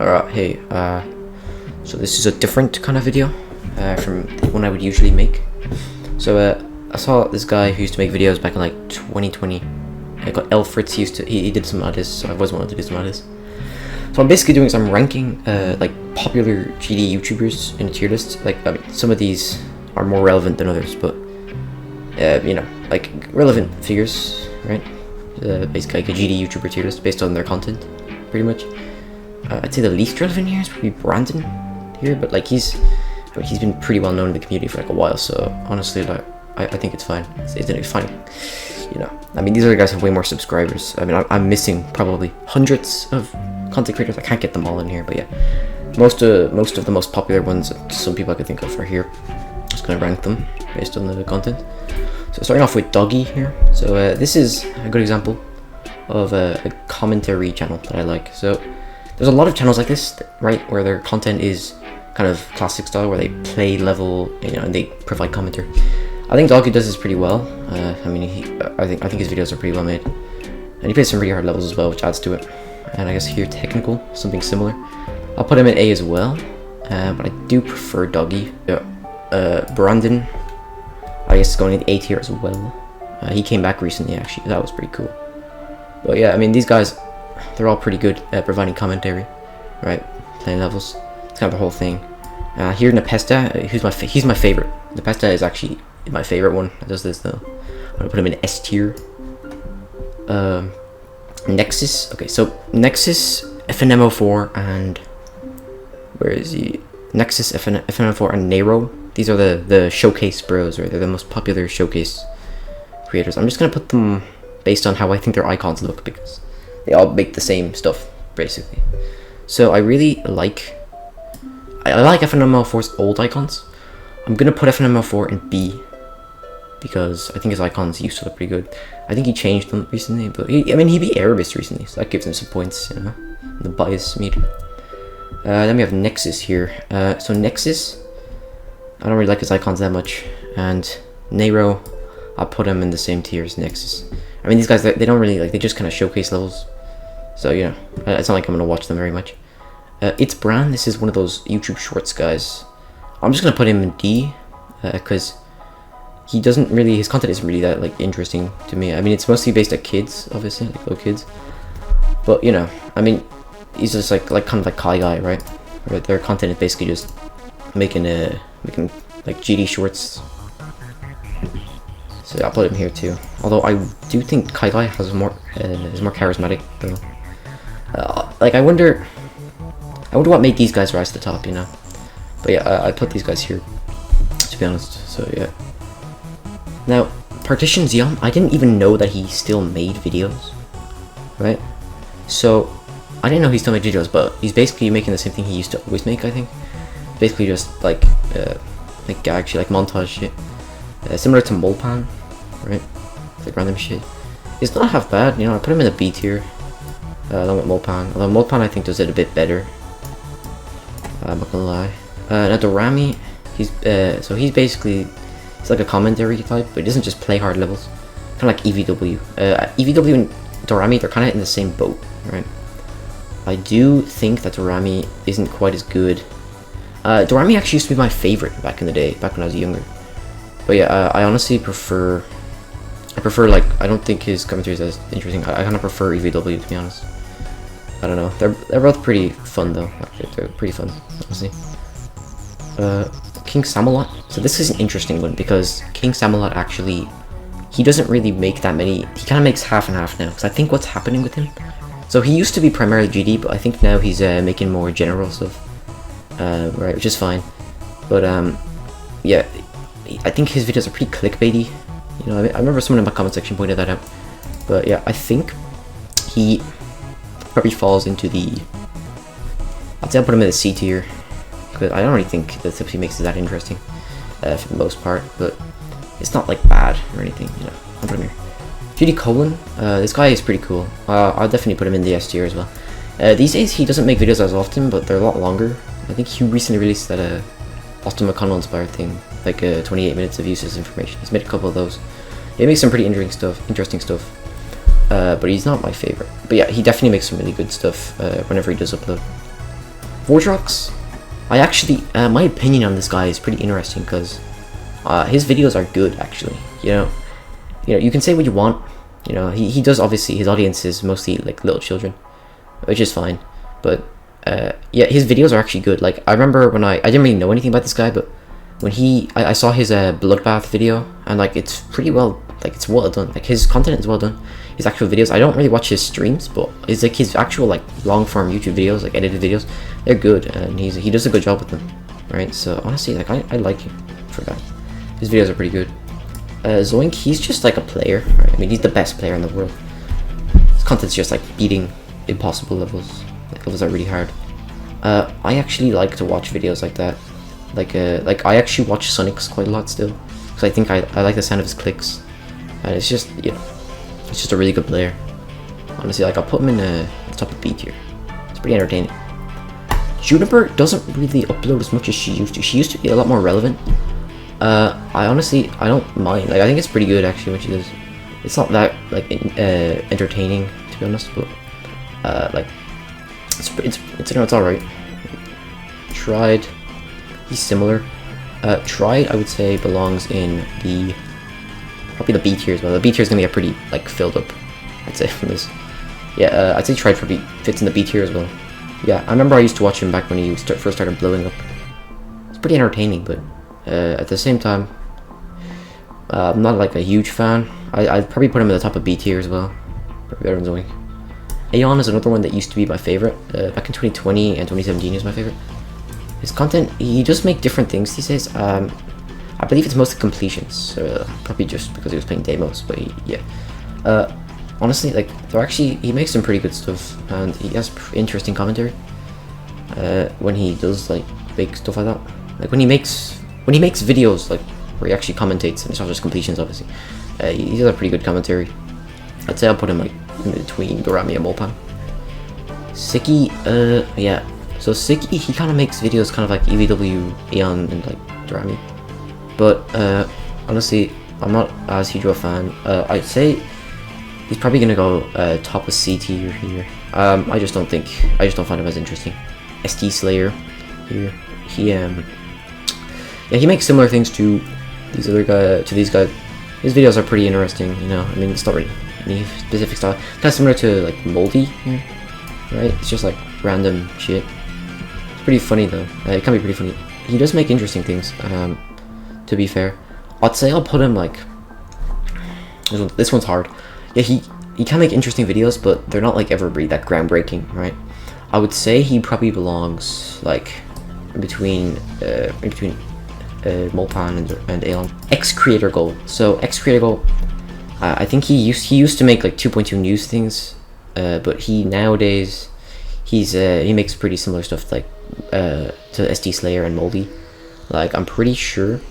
Alright, hey, so this is a different kind of video from the one I would usually make. So I saw this guy who used to make videos back in like 2020. I got Elfritz. He did some of this, so I always wanted to do some of this. So I'm basically doing some ranking like popular GD YouTubers in a tier list. Like, I mean, some of these are more relevant than others, but you know, like relevant figures, right? Basically like a GD YouTuber tier list based on their content, pretty much. I'd say the least relevant here is probably Brandon here, but like he's been pretty well known in the community for like a while, so honestly, like I think it's fine. It's fine. You know, I mean, these other guys have way more subscribers. I mean, I'm missing probably hundreds of content creators. I can't get them all in here, but yeah, most of the most popular ones, some people I could think of are here. Just gonna rank them based on the content. So starting off with Doggy here. So this is a good example of a commentary channel that I like. So there's a lot of channels like this, right, where their content is kind of classic style, where they play level, you know, and they provide commentary. I think Doggy does this pretty well. I mean, I think his videos are pretty well made, and he plays some really hard levels as well, which adds to it. And I guess here technical, something similar. I'll put him in A as well, but I do prefer Doggy. Brandon, I guess, is going in A tier as well. He came back recently, actually. That was pretty cool. But yeah, I mean, these guys, they're all pretty good at providing commentary, right? Playing levels. It's kind of the whole thing. Here Nepesta, he's my favorite. Nepesta is actually my favorite one that does this though. I'm gonna put him in S tier. Nexus. Okay, so Nexus, FNMO4, and where is he? Nexus, FNMO4, and Nero. These are the showcase bros, right? They're the most popular showcase creators. I'm just gonna put them based on how I think their icons look, because they all make the same stuff basically. So I really like FNMO4's old icons. I'm gonna put FNMO4 in B because I think his icons used to look pretty good. I think he changed them recently, but he beat Erebus recently, so that gives him some points, you know, the bias meter. Then we have Nexus here. So Nexus, I don't really like his icons that much, and Nero, I'll put him in the same tier as Nexus. I mean, these guys, they don't really, like, they just kind of showcase levels, so, you know, it's not like I'm gonna watch them very much. It's Bran. This is one of those YouTube Shorts guys. I'm just gonna put him in D, because he doesn't really, his content isn't really that like interesting to me. I mean, it's mostly based at kids, obviously, like little kids. But you know, I mean, he's just like kind of like Kai Guy, right? Where their content is basically just making like GD shorts. So I'll put him here too. Although I do think Kai Guy has more is more charismatic though. Like I wonder what made these guys rise to the top, you know? But yeah, I put these guys here, to be honest. So yeah. Now, Partition Xeon, I didn't even know that he still made videos, right? So, I didn't know he still made videos, but he's basically making the same thing he used to always make, I think. Basically just like gag shit, like montage shit. Similar to Molpan, right? Like random shit. It's not half bad, you know, I put him in the B tier, along with Molpan. Although Molpan I think does it a bit better. I'm not gonna lie. Now Dorami, he's basically, he's like a commentary type, but he doesn't just play hard levels. Kind of like EVW. EVW and Dorami, they're kind of in the same boat, right? I do think that Dorami isn't quite as good. Dorami actually used to be my favorite back in the day, back when I was younger. But yeah, I honestly prefer, like, I don't think his commentary is as interesting. I kind of prefer EVW, to be honest. I don't know. They're both pretty fun though. They're pretty fun, honestly. King Samalot. So this is an interesting one because King Samalot actually, he doesn't really make that many. He kind of makes half and half now. Because I think what's happening with him. So he used to be primarily GD, but I think now he's making more general stuff. Right, which is fine. But yeah, I think his videos are pretty clickbaity. You know, I remember someone in my comment section pointed that out. But yeah, I think he probably falls into the, I'd say I'll put him in the C tier. Because I don't really think the tips he makes is that interesting for the most part. But it's not like bad or anything, you know. I'll put him here. GD Colon, this guy is pretty cool. I'll definitely put him in the S tier as well. These days he doesn't make videos as often, but they're a lot longer. I think he recently released that Austin McConnell inspired thing, like 28 minutes of useless information. He's made a couple of those. He makes some pretty interesting stuff. But he's not my favorite. But yeah, he definitely makes some really good stuff whenever he does upload. Vortrox, I actually, my opinion on this guy is pretty interesting because his videos are good actually. You know, you can say what you want. You know, he does, obviously his audience is mostly like little children, which is fine. But yeah, his videos are actually good. Like I remember when I didn't really know anything about this guy, but when I saw his bloodbath video, and like it's pretty well, like it's well done. Like his content is well done. His actual videos, I don't really watch his streams, but it's like his actual like long form YouTube videos, like edited videos, they're good, and he does a good job with them, right? So honestly, like I like him for that. His videos are pretty good. Zoink, he's just like a player, right? I mean, he's the best player in the world. His content's just like beating impossible levels. Like levels are really hard. I actually like to watch videos like that. Like I actually watch Sonic's quite a lot still, because I think I like the sound of his clicks, and it's just, you know, it's just a really good player. Honestly, like I'll put him in the top of B tier. It's pretty entertaining. Juniper doesn't really upload as much as she used to. She used to be a lot more relevant. I don't mind. Like I think it's pretty good actually when she does. It's not that like entertaining, to be honest, but like it's you know, it's all right. Tried, he's similar. Tried, I would say, belongs in the probably the B tier as well. The B tier is gonna get pretty like filled up, I'd say, from this. Yeah, I'd say Tried probably fits in the B tier as well. Yeah, I remember I used to watch him back when he first started blowing up. It's pretty entertaining, but at the same time, I'm not like a huge fan. I'd probably put him at the top of B tier as well. Probably better than Zoink. Aeon is another one that used to be my favorite. Back in 2020 and 2017 he was my favorite. His content, he does make different things these days. I believe it's mostly completions, probably just because he was playing demos, but yeah. Honestly, like, he makes some pretty good stuff, and he has interesting commentary. When he does, like, make stuff like that. Like, when he makes videos, like, where he actually commentates, and it's not just completions, obviously. He does a pretty good commentary. I'd say I'll put him, like, in between Dorami and Molpan. Siki, yeah. So Siki, he kind of makes videos kind of like EVW, Aeon, and, like, Dorami. But, honestly, I'm not as huge of a fan. I'd say he's probably gonna go top of C tier here. I just don't find him as interesting. ST Slayer here. Yeah, he makes similar things to these guys. His videos are pretty interesting, you know. I mean, it's not really any specific style. Kind of similar to like Moldy here, right? It's just like random shit. It's pretty funny though. It can be pretty funny. He does make interesting things. To be fair, I'd say I'll put him like this one's hard. Yeah, he can make interesting videos, but they're not like ever really that groundbreaking, right? I would say he probably belongs like in between Molpan and Aeon. X Creator Goal. So X Creator Goal, I think he used to make like 2.2 news things, but nowadays he makes pretty similar stuff like to SD Slayer and Moldy. Like I'm pretty sure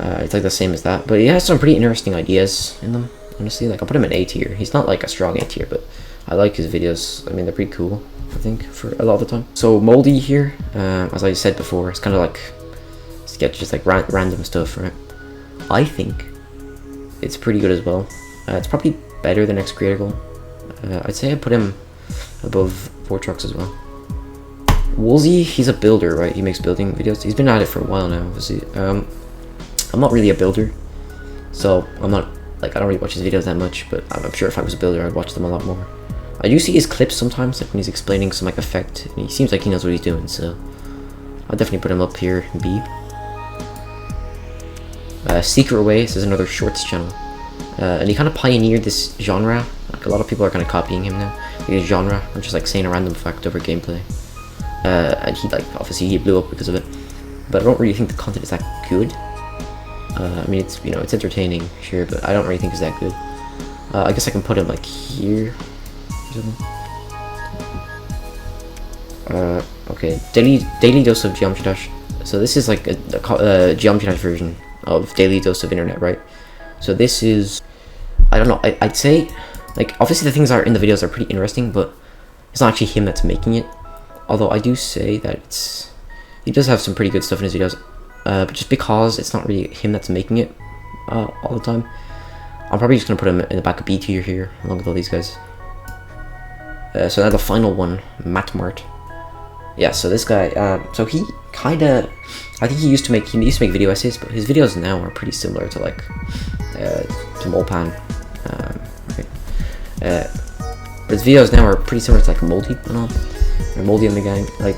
it's like the same as that, but he has some pretty interesting ideas in them. Honestly, like I'll put him in A tier. He's not like a strong A tier, but I like his videos. I mean, they're pretty cool, I think, for a lot of the time. So Moldy here, as I said before, it's kind of like sketches, like random stuff, right? I think it's pretty good as well. It's probably better than X Creator Goal. I'd say I'd put him above Vortrox as well. Woolsey, he's a builder, right? He makes building videos. He's been at it for a while now, obviously. I'm not really a builder, so I'm not, like, I don't really watch his videos that much, but I'm sure if I was a builder, I'd watch them a lot more. I do see his clips sometimes, like when he's explaining some like effect, and he seems like he knows what he's doing, so I'll definitely put him up here in B. Secret Ways is another shorts channel, and he kind of pioneered this genre. Like a lot of people are kind of copying him now. Like, genre, I'm just like saying a random fact over gameplay, and he obviously he blew up because of it. But I don't really think the content is that good. I mean, it's, you know, it's entertaining, sure, but I don't really think it's that good. I guess I can put him like here. Okay, daily dose of Geometry Dash. So this is like a Geometry Dash version of Daily Dose of Internet, right? So this is, I don't know, I'd say, like, obviously the things that are in the videos are pretty interesting, but it's not actually him that's making it. Although I do say that he does have some pretty good stuff in his videos, but just because it's not really him that's making it all the time, I'm probably just gonna put him in the back of B tier here, along with all these guys. So now the final one, Matt Mart. yeah, so this guy, so he kind of, I think he used to make video essays, but his videos now are pretty similar to like to Molpan, right? But his videos now are pretty similar to like Moldy and all, or Moldy and the gang. Like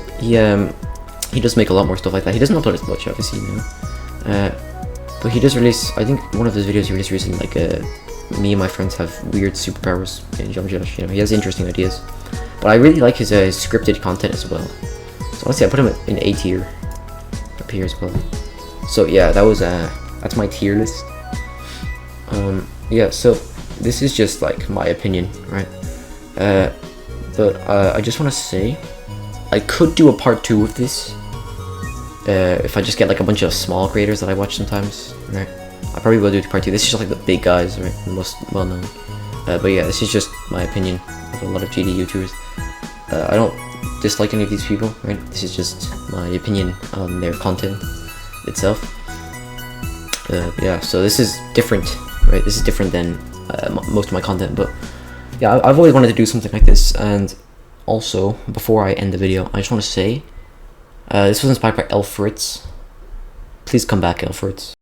he does make a lot more stuff like that. He doesn't upload as much, obviously, now, but he does release. I think one of his videos he released recently, like me and my friends have weird superpowers in Jump Josh. You know, he has interesting ideas, but I really like his scripted content as well. So honestly, I put him in A tier up here as well. So yeah, that was that's my tier list. Yeah, so this is just like my opinion, right? But I just want to say I could do a part 2 of this if I just get like a bunch of small creators that I watch sometimes, right? I probably will do part 2. This is just like the big guys, right? The most well known. But yeah, this is just my opinion of a lot of GD YouTubers. I don't dislike any of these people, right? This is just my opinion on their content itself. Yeah, so this is different, right? This is different than most of my content, but yeah, I've always wanted to do something like this. And also, before I end the video, I just want to say this was inspired by Elfritz. Please come back, Elfritz.